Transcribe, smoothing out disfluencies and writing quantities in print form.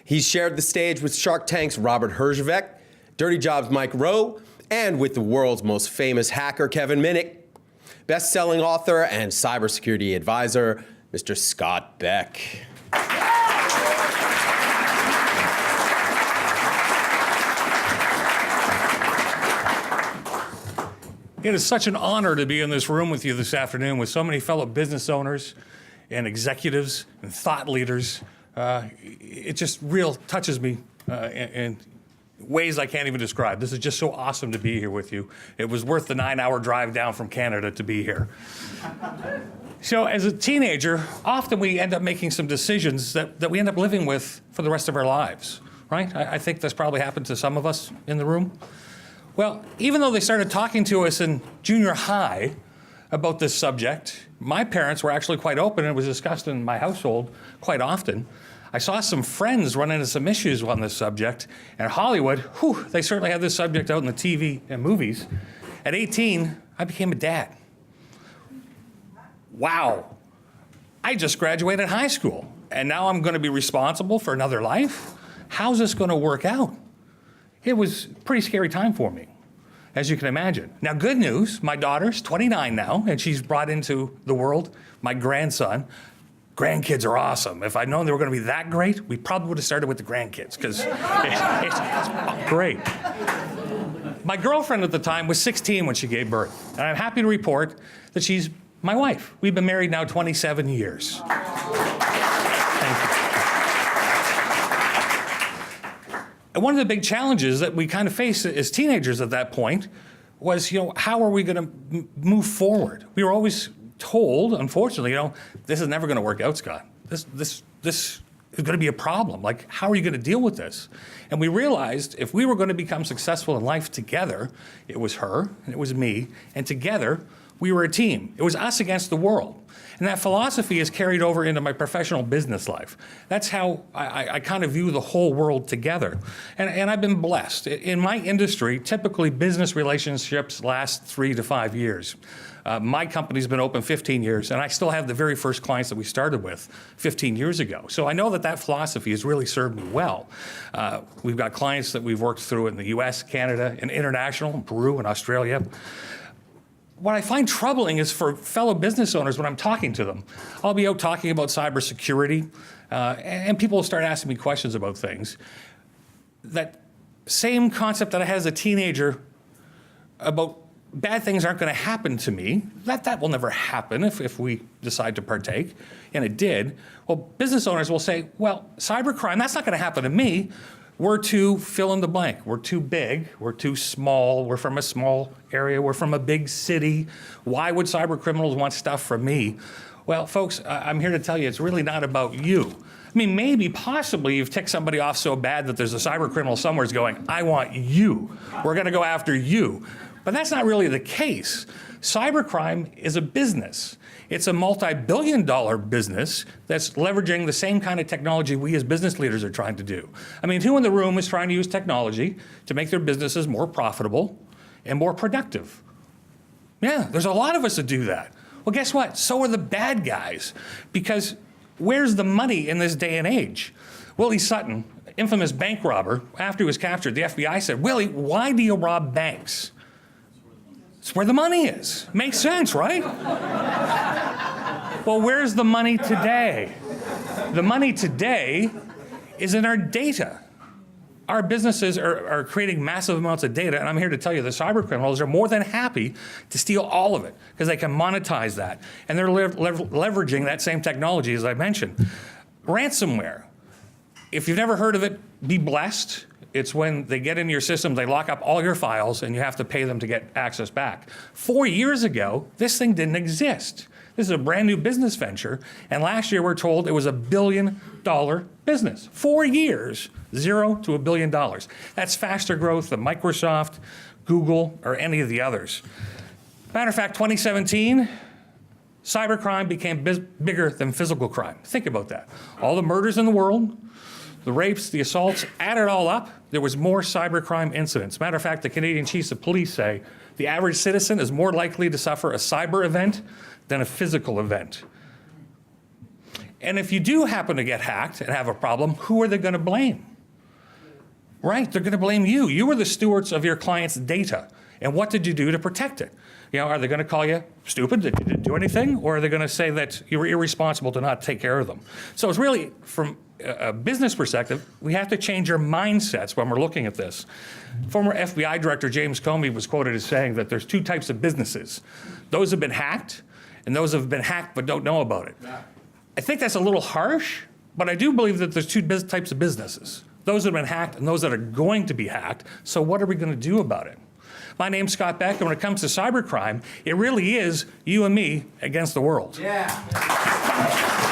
He's shared the stage with Shark Tank's Robert Herjavec, Dirty Jobs' Mike Rowe, and with the world's most famous hacker, Kevin Minnick. Best-selling author and cybersecurity advisor, Mr. Scott Beck. It is such an honor to be in this room with you this afternoon with so many fellow business owners and executives and thought leaders. It just real touches me in ways I can't even describe. This is just so awesome to be here with you. It was worth the 9-hour drive down from Canada to be here. So as a teenager, often we end up making some decisions that we end up living with for the rest of our lives, right? I think that's probably happened to some of us in the room. Well, even though they started talking to us in junior high about this subject, my parents were actually quite open, and it was discussed in my household quite often. I saw some friends run into some issues on this subject, and Hollywood, they certainly had this subject out in the TV and movies. At 18, I became a dad. Wow. I just graduated high school, and now I'm going to be responsible for another life? How's this going to work out? It was a pretty scary time for me, as you can imagine. Now, good news, my daughter's 29 now, and she's brought into the world my grandson. Grandkids are awesome. If I'd known they were going to be that great, we probably would have started with the grandkids, because it's great. My girlfriend at the time was 16 when she gave birth, and I'm happy to report that she's my wife. We've been married now 27 years. Thank you. And one of the big challenges that we kind of faced as teenagers at that point was, how are we going to move forward? We were always told, unfortunately, this is never going to work out, Scott. This is going to be a problem. Like, how are you going to deal with this? And we realized if we were going to become successful in life together, it was her and it was me, and together we were a team. It was us against the world. And that philosophy is carried over into my professional business life. That's how I kind of view the whole world together. And I've been blessed. In my industry, typically business relationships last 3 to 5 years. My company's been open 15 years, and I still have the very first clients that we started with 15 years ago. So I know that philosophy has really served me well. We've got clients that we've worked through in the US, Canada, and international, Peru and Australia. What I find troubling is for fellow business owners when I'm talking to them. I'll be out talking about cybersecurity, and people will start asking me questions about things. That same concept that I had as a teenager about bad things aren't going to happen to me, that will never happen if we decide to partake, and it did. Well, business owners will say, well, cybercrime, that's not going to happen to me. We're too fill in the blank. We're too big. We're too small. We're from a small area. We're from a big city. Why would cyber criminals want stuff from me? Well, folks, I'm here to tell you it's really not about you. I mean, maybe, possibly, you've ticked somebody off so bad that there's a cyber criminal somewhere who's going, I want you. We're going to go after you. But that's not really the case. Cybercrime is a business. It's a multi-billion-dollar business that's leveraging the same kind of technology we as business leaders are trying to do. I mean, who in the room is trying to use technology to make their businesses more profitable and more productive? Yeah, there's a lot of us that do that. Well, guess what? So are the bad guys. Because where's the money in this day and age? Willie Sutton, infamous bank robber, after he was captured, the FBI said, Willie, why do you rob banks? It's where the money is. Makes sense, right? Well, where's the money today? The money today is in our data. Our businesses are creating massive amounts of data, and I'm here to tell you the cyber criminals are more than happy to steal all of it because they can monetize that. And they're leveraging that same technology, as I mentioned. Ransomware. If you've never heard of it, be blessed. It's when they get into your system, they lock up all your files, and you have to pay them to get access back. 4 years ago, this thing didn't exist. This is a brand new business venture, and last year we're told it was $1 billion business. 4 years, 0 to $1 billion. That's faster growth than Microsoft, Google, or any of the others. Matter of fact, 2017, cybercrime became bigger than physical crime. Think about that. All the murders in the world, the rapes, the assaults, add it all up, there was more cybercrime incidents. Matter of fact, the Canadian Chiefs of Police say the average citizen is more likely to suffer a cyber event than a physical event. And if you do happen to get hacked and have a problem, who are they going to blame? Right, they're going to blame you. You were the stewards of your client's data. And what did you do to protect it? You know, are they going to call you stupid that you didn't do anything? Or are they going to say that you were irresponsible to not take care of them? So it's really, from a business perspective, we have to change our mindsets when we're looking at this. Former FBI Director James Comey was quoted as saying that there's two types of businesses. Those have been hacked, and those have been hacked but don't know about it. I think that's a little harsh, but I do believe that there's two types of businesses. Those that have been hacked and those that are going to be hacked. So what are we going to do about it? My name's Scott Beck, and when it comes to cybercrime, it really is you and me against the world. Yeah.